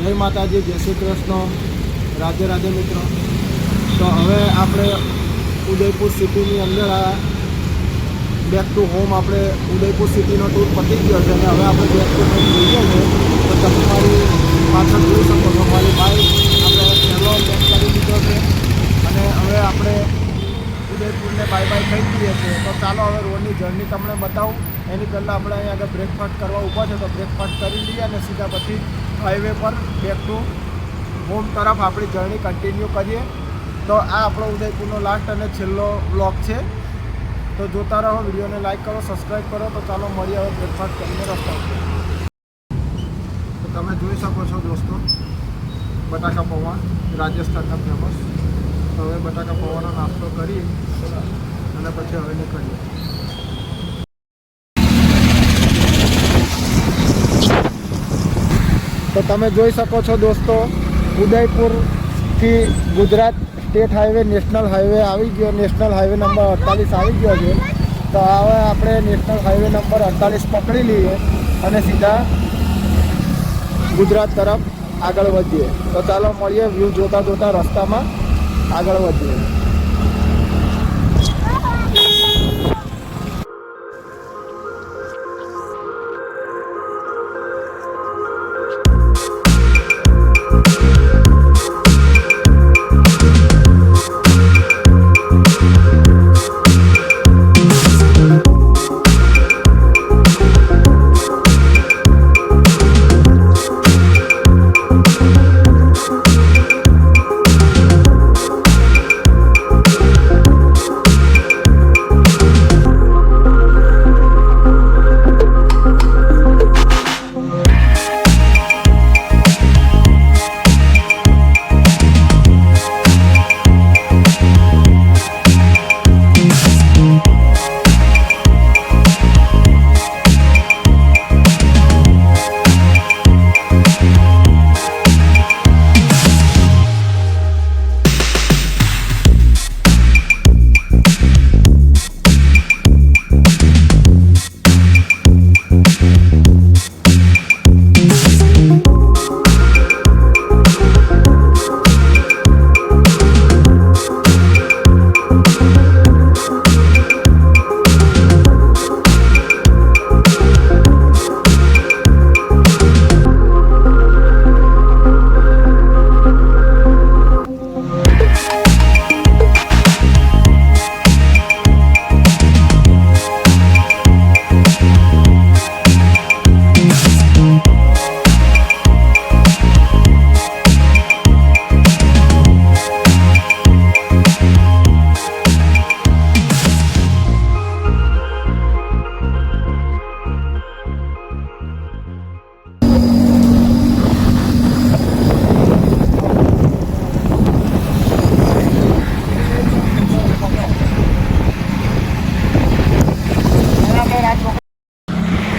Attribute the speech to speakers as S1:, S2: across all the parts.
S1: જય માતાજી, જય શ્રી કૃષ્ણ, રાધે રાધે મિત્રો। તો હવે આપણે ઉદયપુર સિટીની અંદર આ બેક ટુ હોમ આપણે ઉદયપુર સિટીનો ટૂર પતી ગયો છે અને હવે આપણે બેક ટુ હોમ જઈએ છીએ। તો તમે મારી પાછળ જોઈ શકો છો, મારી બાઇક આપણે પહેલો બેક કરી દીધો છે અને હવે આપણે ઉદયપુરને બાય બાય થઈ જઈએ છીએ। તો ચાલો હવે રોડની જર્ની તમને બતાવું। એની પહેલાં આપણે અહીંયા આગળ બ્રેકફાસ્ટ કરવા ઊભા છે, તો બ્રેકફાસ્ટ કરી લઈએ અને સીધા પછી હાઈવે પર બેક ટુ હોમ તરફ આપણી જર્ની કન્ટિન્યુ કરીએ। તો આ આપણો ઉદયપુરનો લાસ્ટ અને છેલ્લો બ્લોગ છે, તો જોતા રહો, વિડીયોને લાઈક કરો, સબસ્ક્રાઈબ કરો। તો ચાલો મળીએ હવે બ્રેકફાસ્ટ કરીને રસ્તા ઉપર। તો તમે જોઈ શકો છો દોસ્તો, બટાકા પૌવા રાજસ્થાનના ફેમસ। તો હવે બટાકા પૌવાનો નાસ્તો કરી અને પછી હવે નીકળીએ। તો તમે જોઈ શકો છો દોસ્તો, ઉદયપુરથી Gujarat state highway national highway આવી ગયો। નેશનલ હાઈવે નંબર 48 આવી ગયો છે। તો હવે આપણે નેશનલ હાઈવે નંબર 48 પકડી લઈએ અને સીધા ગુજરાત તરફ આગળ વધીએ। તો ચાલો મળીએ, વ્યૂ જોતા જોતા રસ્તામાં આગળ વધીએ।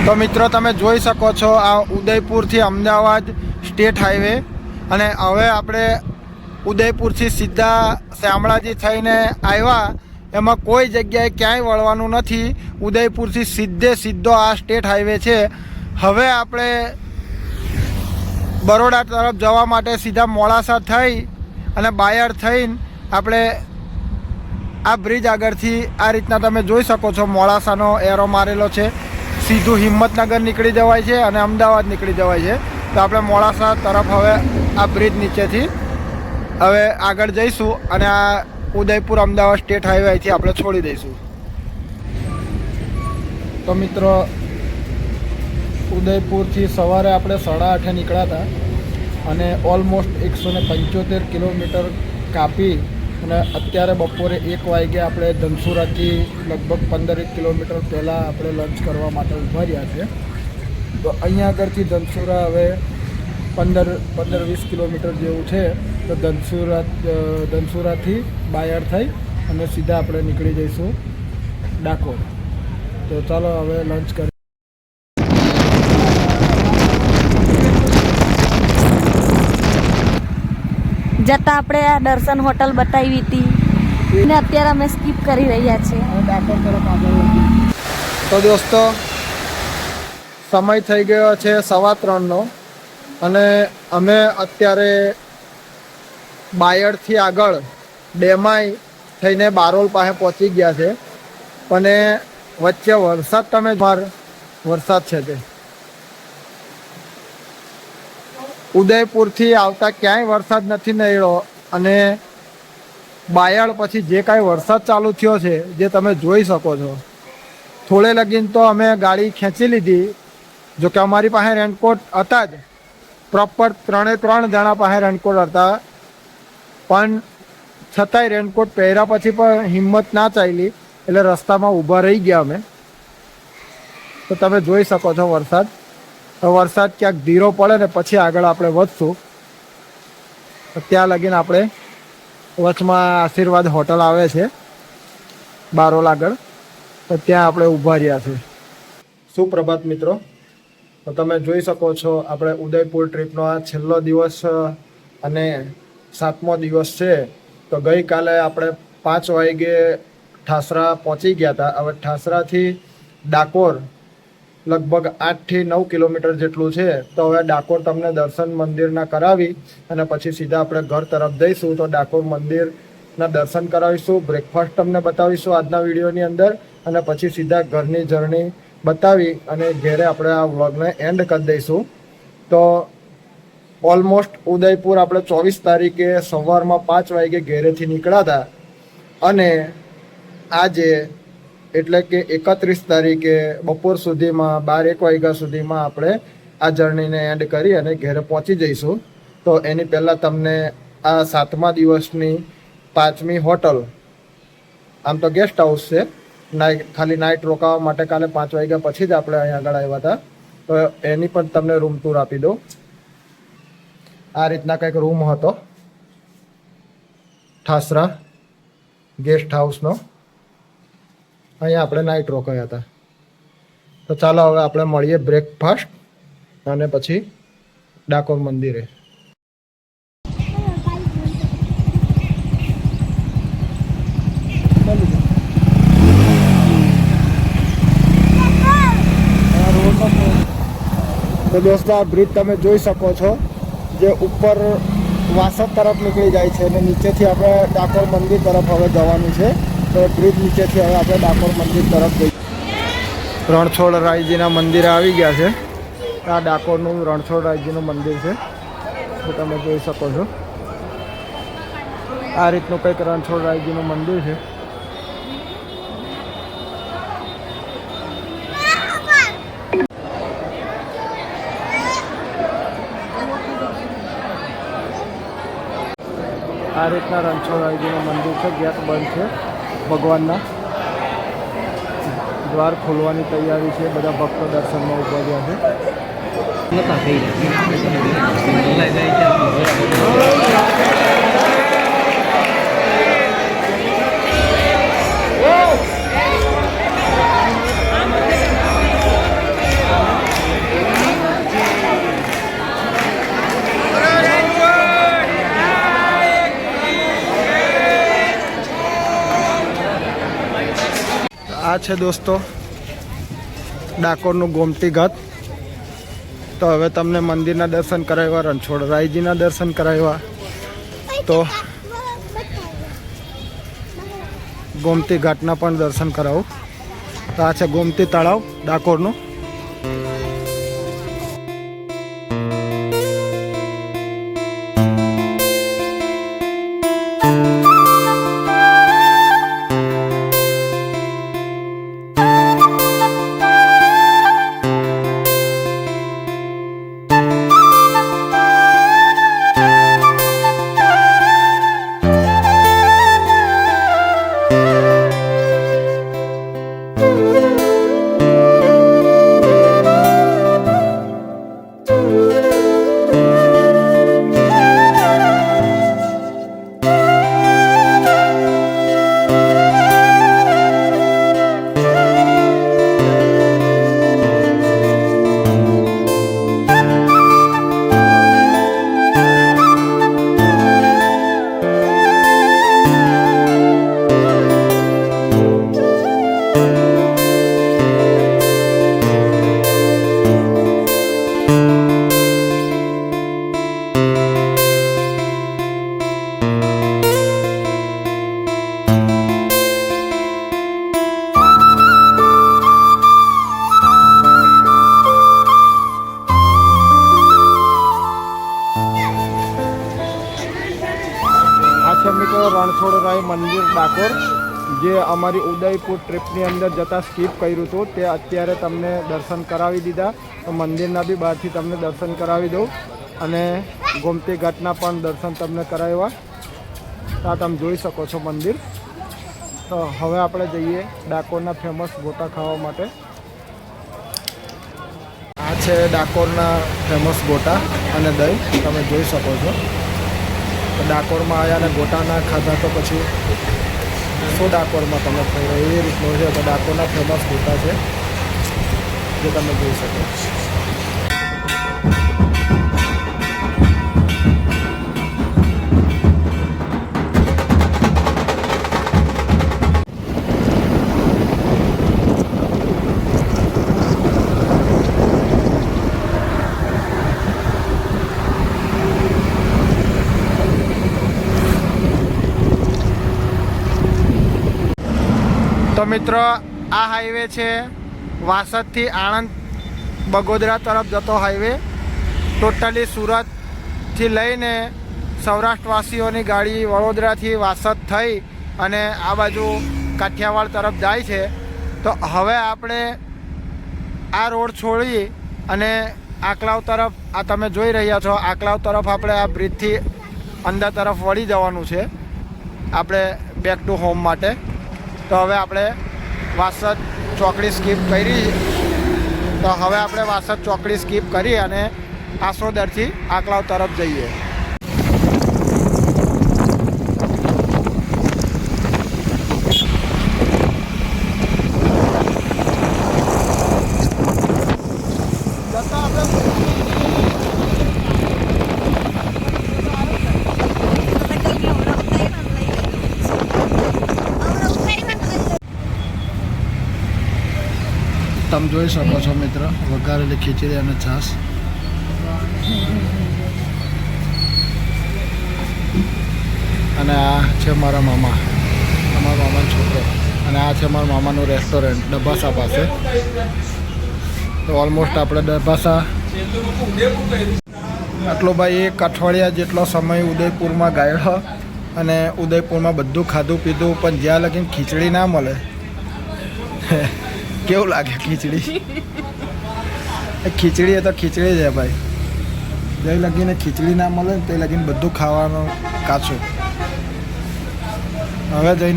S1: તો મિત્રો તમે જોઈ શકો છો, આ ઉદયપુરથી અમદાવાદ સ્ટેટ હાઈવે અને હવે આપણે ઉદયપુરથી સીધા શામળાજી થઈને આવ્યા। એમાં કોઈ જગ્યાએ ક્યાંય વળવાનું નથી, ઉદયપુરથી સીધો આ સ્ટેટ હાઈવે છે। હવે આપણે બરોડા તરફ જવા માટે સીધા મોડાસા થઈ અને બાયડ થઈને આપણે આ બ્રિજ આગળથી આ રીતના તમે જોઈ શકો છો, મોડાસાનો એરો મારેલો છે। સીધું હિંમતનગર નીકળી જવાય છે અને અમદાવાદ નીકળી જવાય છે। તો આપણે મોડાસા તરફ હવે આ બ્રિજ નીચેથી હવે આગળ જઈશું અને આ ઉદયપુર અમદાવાદ સ્ટેટ હાઈવે અહીંથી આપણે છોડી દઈશું। તો મિત્રો ઉદયપુરથી સવારે આપણે 8:30 નીકળ્યા હતા અને ઓલમોસ્ટ 175 કિલોમીટર કાપી અને અત્યારે બપોરે 1 વાગે આપણે ધનસુરાથી લગભગ 15 કિલોમીટર પહેલાં આપણે લંચ કરવા માટે ઊભા રહ્યા છે। તો અહીંયા આગળથી ધનસુરા હવે 15-20 કિલોમીટર જેવું છે। તો ધનસુરાથી બાયડ થઈ અને સીધા આપણે નીકળી જઈશું ડાકોર। તો ચાલો હવે લંચ કરીએ।
S2: જતા આપણે આ દર્શન હોટલ બતાવી હતી અને અત્યારે અમે સ્કીપ કરી રહ્યા છીએ
S1: ડાકોર તરફ આગળ વધીએ। તો દોસ્તો સમય થઈ ગયો છે 3:15 અને અમે અત્યારે બાયડથી આગળ ડેમાઈ થઈને બારોલ પાસે પહોંચી ગયા છે, પણ વચ્ચે વરસાદ તમે વરસાદ છે તે ઉદયપુરથી આવતા ક્યાંય વરસાદ નથી નડ્યો, અને બાયડ પછી જે કાંઈ વરસાદ ચાલુ થયો છે જે તમે જોઈ શકો છો. થોડે લગીન તો અમે ગાડી ખેંચી લીધી, જો કે અમારી પાસે રેનકોટ હતા જ, પ્રોપર 3 જણા પાસે રેનકોટ હતા, પણ છતાંય રેનકોટ પહેર્યા પછી પણ હિંમત ના ચાલી એટલે રસ્તામાં ઊભા રહી ગયા અમે. તો તમે જોઈ શકો છો વરસાદ ક્યાંક ધીરો પડે ને પછી આગળ આપણે વધશું. ત્યાં લગીને આપણે વચમાં આશીર્વાદ હોટલ આવે છે બારોલ આગળ, તો ત્યાં આપણે ઊભા રહ્યા છે. સુપ્રભાત મિત્રો, તો તમે જોઈ શકો છો આપણે ઉદયપુર ટ્રીપનો આ છેલ્લો દિવસ અને 7મો દિવસ છે. તો ગઈકાલે આપણે 5 વાગે ઠાસરા પહોંચી ગયા હતા. હવે ઠાસરાથી ડાકોર લગભગ 8 થી 9 કિલોમીટર જેટલું છે. તો હવે ડાકોર તમને દર્શન મંદિરના કરાવી અને પછી સીધા આપણે ઘર તરફ જઈશું. તો ડાકોર મંદિરના દર્શન કરાવીશું, બ્રેકફાસ્ટ તમને બતાવીશું આજના વિડીયોની અંદર, અને પછી સીધા ઘરની જર્ની બતાવી અને ઘેરે આપણે આ વ્લોગને એન્ડ કરી દઈશું. તો ઓલમોસ્ટ ઉદયપુર આપણે 24 તારીખે સવારમાં 5 વાગે ઘેરેથી નીકળ્યા હતા, અને આજે એટલે કે 31 તારીખે બપોર સુધીમાં 12-1 વાગ્યા સુધીમાં આપણે આ જર્નીને એન્ડ કરી અને ઘેરે પહોંચી જઈશું. તો એની પહેલાં તમને આ 7મા દિવસની 5મી હોટલ, આમ તો ગેસ્ટ હાઉસ છે, ખાલી નાઇટ રોકાવા માટે કાલે 5 વાગ્યા પછી જ આપણે અહીં આગળ આવ્યા હતા. તો એની પણ તમને રૂમ ટૂર આપી દઉં. આ રીતના કંઈક રૂમ હતો ઠાસરા ગેસ્ટ હાઉસનો, અહીંયા આપણે નાઇટ રોકાયા હતા. તો ચાલો હવે આપણે મળીએ બ્રેકફાસ્ટ અને પછી ડાકોર મંદિરે. તો દોસ્તો આ બ્રિજ તમે જોઈ શકો છો, જે ઉપર વાસદ તરફ નીકળી જાય છે અને નીચેથી આપણે ડાકોર મંદિર તરફ હવે જવાનું છે. તો બ્રિજ નીચેથી હવે આપણે ડાકોર મંદિર તરફ જઈએ. રણછોડરાયજીના મંદિરે આવી ગયા છે. આ ડાકોરનું રણછોડરાયજીનું મંદિર છે, તો તમે જોઈ શકો છો. આ રીતનું કંઈક રણછોડરાયજીનું મંદિર છે. આ રીતના રણછોડરાયજીનું મંદિર છે. ગેટ બંધ છે ભગવાનના, દ્વાર ખોલવાની તૈયારી છે. બધા ભક્તો દર્શનમાં ઊભા રહ્યા છે. આ છે દોસ્તો ડાકોરનું ગોમતી ઘાટ. તો હવે તમને મંદિરના દર્શન કરાવ્યા, રણછોડરાયજીના દર્શન કરાવ્યા, તો ગોમતી ઘાટના પણ દર્શન કરાવું. તો આ છે ગોમતી તળાવ ડાકોરનું. રણછોડરાય મંદિર ડાકોર, જે અમારી ઉદયપુર ટ્રીપની અંદર જતાં સ્કીપ કર્યું હતું, તે અત્યારે તમને દર્શન કરાવી દીધા. તો મંદિરના બી બહારથી તમને દર્શન કરાવી દઉં અને ગોમતી ઘાટના પણ દર્શન તમને કરાવ્યા. આ તમે જોઈ શકો છો મંદિર. તો હવે આપણે જઈએ ડાકોરના ફેમસ ગોટા ખાવા માટે. આ છે ડાકોરના ફેમસ ગોટા અને દહીં, તમે જોઈ શકો છો. તો ડાકોરમાં આવ્યા અને ગોટા ના ખાધા તો પછી શું ડાકોરમાં તમે ખાઈ રહ્યો એ રીતનું છે. તો ડાકોરના ફેમસ ગોટા છે જે તમે જોઈ શકો. તો મિત્રો, આ હાઈવે છે વાસદથી આણંદ બગોદરા તરફ જતો હાઈવે. ટોટલી સુરતથી લઈને સૌરાષ્ટ્રવાસીઓની ગાડી વડોદરાથી વાસદ થઈ અને આ બાજુ કાઠિયાવાડ તરફ જાય છે. તો હવે આપણે આ રોડ છોડી અને આકલાવ તરફ, આ તમે જોઈ રહ્યા છો, આકલાવ તરફ આપણે આ બ્રિજથી અંદર તરફ વળી જવાનું છે આપણે બેક ટુ હોમ માટે. તો હવે આપણે વાસદ ચોકડી સ્કીપ કરી. તો હવે આપણે વાસદ ચોકડી સ્કીપ કરી અને આસોદરથી આકલાવ તરફ જઈએ. તમે જોઈ શકો છો મિત્ર, વઘારેલી ખીચડી અને છાશ. અને આ છે મારા મામા, અમારા મામાનો છોકરો. અને આ છે મારા મામાનું રેસ્ટોરન્ટ ડબ્બાસા પાસે. તો ઓલમોસ્ટ આપણે ડબ્બાસા આટલો ભાઈ 1 અઠવાડિયા જેટલો સમય ઉદયપુરમાં ગાળ્યો અને ઉદયપુરમાં બધું ખાધું પીધું, પણ જ્યાં લગીને ખીચડી ના મળે. કેવું લાગે ખીચડી? ખીચડી એ તો ખીચડી છે ભાઈ. જઈ લગીને ખીચડી ના મળે ને તે લગીને બધું ખાવાનું કાચું. હવે જઈને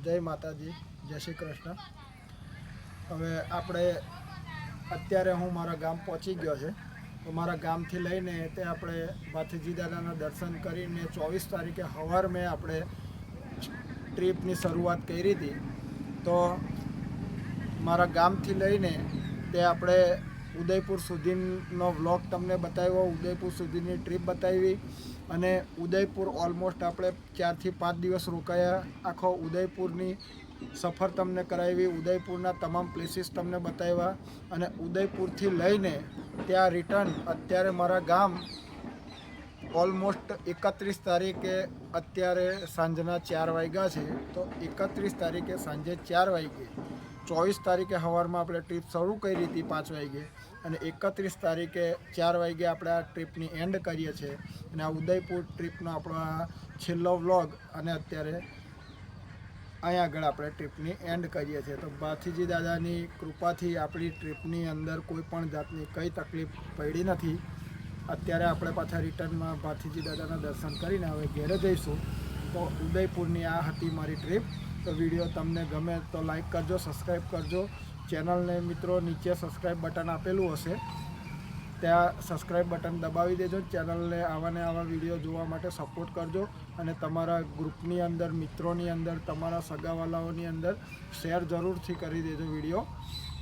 S1: જય માતાજી, જય શ્રી કૃષ્ણ. હવે આપણે અત્યારે હું મારા ગામ પહોંચી ગયો છે. તો મારા ગામથી લઈને તે આપણે ભાથીજી દાદાના દર્શન કરીને 24 તારીખે સવાર મેં આપણે ટ્રીપની શરૂઆત કરી હતી. તો મારા ગામથી લઈને તે આપણે ઉદયપુર સુધીનો વ્લોગ તમને બતાવ્યો, ઉદયપુર સુધીની ટ્રીપ બતાવી. અને ઉદયપુર ઓલમોસ્ટ આપણે 4 થી 5 દિવસ રોકાયા. આખો ઉદયપુરની સફર તમને કરાવી, ઉદયપુરના તમામ પ્લેસીસ તમને બતાવ્યા અને ઉદયપુરથી લઈને ત્યાં રિટર્ન અત્યારે મારા ગામ ઓલમોસ્ટ 31 તારીખે અત્યારે સાંજના 4 વાગ્યા છે. તો 31 તારીખે સાંજે 4 વાગે, 24 તારીખે સવારમાં આપણે ટ્રીપ શરૂ કરી હતી 5 વાગે અને 31 તારીખે 4 વાગે આપણે આ ટ્રીપની એન્ડ કરીએ છીએ. અને આ ઉદયપુર ટ્રીપનો આપણો આ છેલ્લો વ્લોગ અને અત્યારે અહીંયા આગળ આપણે ટ્રીપની એન્ડ કરીએ છીએ. તો ભાથીજી દાદાની કૃપાથી આપણી ટ્રીપની અંદર કોઈ પણ જાતની કંઈ તકલીફ પડી નથી. અત્યારે આપણે પાછા રિટર્નમાં ભાથીજી દાદાના દર્શન કરીને હવે ઘેરે જઈશું. તો ઉદયપુરની આ હતી મારી ટ્રીપ. તો વિડીયો તમને ગમે તો લાઈક કરજો, સબસ્ક્રાઈબ કરજો. ચેનલને મિત્રો નીચે સબસ્ક્રાઈબ બટન આપેલું હશે, ત્યાં સબસ્ક્રાઈબ બટન દબાવી દેજો. ચેનલને આવા ને આવા વિડીયો જોવા માટે સપોર્ટ કરજો અને તમારા ગ્રુપની અંદર, મિત્રોની અંદર, તમારા સગાવાલાઓની અંદર શેર જરૂરથી કરી દેજો વિડીયો.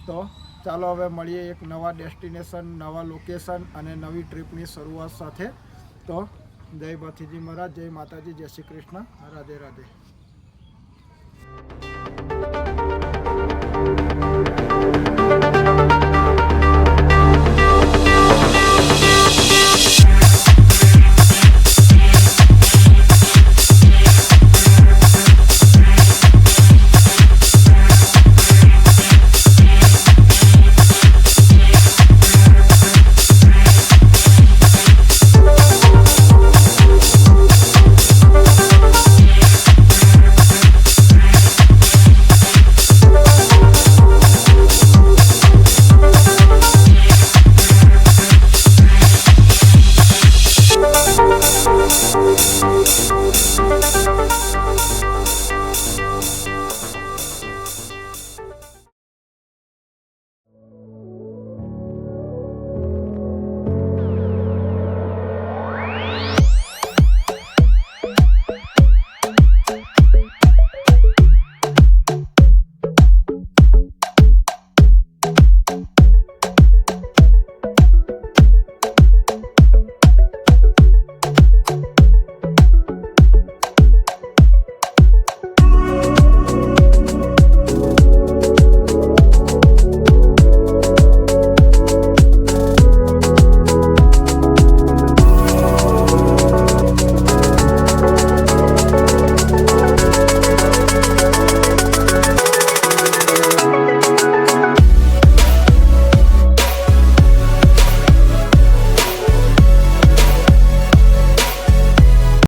S1: તો ચાલો હવે મળીએ એક નવા ડેસ્ટિનેશન, નવા લોકેશન અને નવી ટ્રીપની શરૂઆત સાથે. તો જય ભાથીજી મહારાજ, જય માતાજી, જય શ્રી કૃષ્ણ, રાધે રાધે.